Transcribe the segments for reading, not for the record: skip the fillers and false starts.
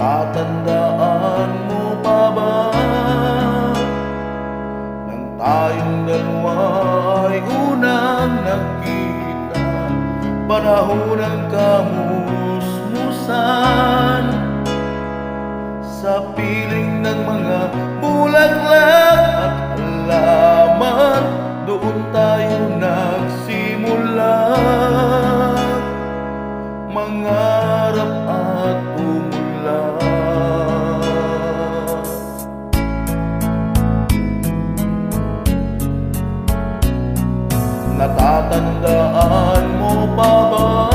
Natatandaan mo pa ba nang tayong dalawa ay unang nagkita? Panahon ng kamusmusan, sa piling ng mga bulaklak at halaman, doon tayo nagsimula mangarap at umulan. Natatandaan mo pa ba?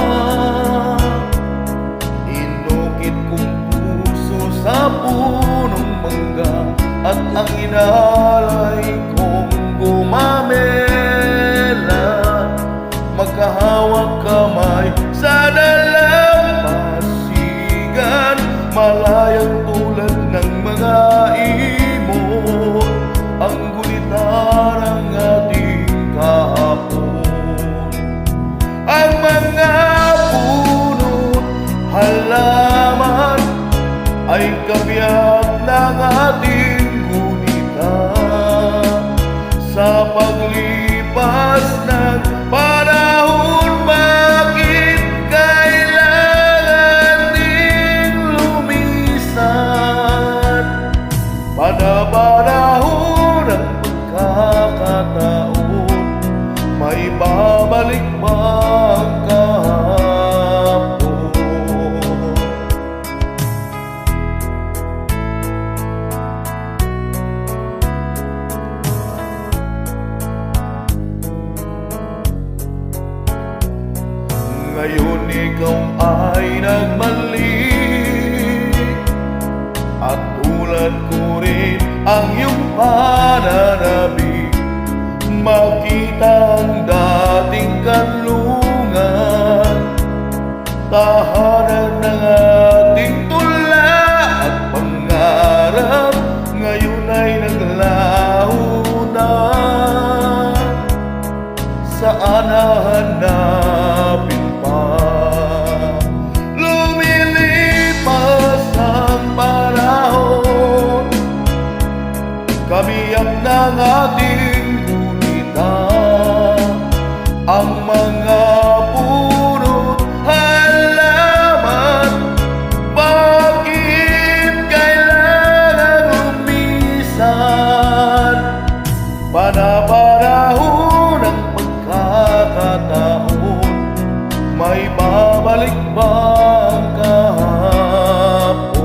Inukit kong puso sa punong mangga, at ang inalay kong gumamela, magkahawak kamay sa dalampasigan, malayang tulad ng mga ibon, ang gulitan ng ating kahapon. Ang mga puno't halaman ay kabiyak ng ating gunitan. Sa paglipas ng panahon, bakit kailangan ding lumisan? Panapanahon ang pagkakataon, may babalik ba ang kahapon? Ngayon ikaw ay nagmali, at tulad ko rin ang iyong pananabik. Makita ang dating kanlungan, tahanan ng ating tula at pangarap, ngayon ay naglaho na. Saan hahanapin pa? Lumilipas ang panahon, kabiyak ng ating gulitan. Ang mga puno't halaman, bakit kailangan lumisan? Panapanahon ang pagkakataon, may babalik ba ang kahapon?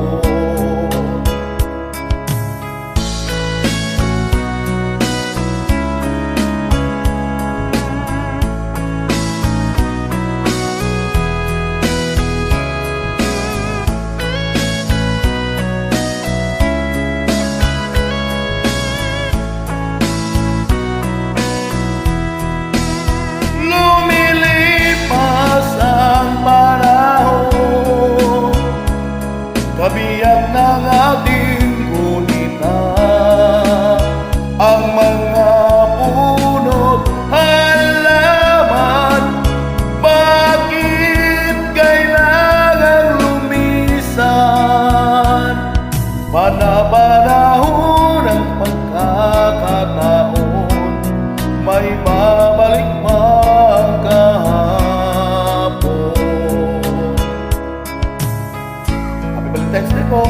Kabiyak ng ating gunitan, ang mga puno't halaman, bakit kailangan lumisan? Panapanahon ang pagkakataon, may babalik ba ang kahapon? Happy Valentine's Day po!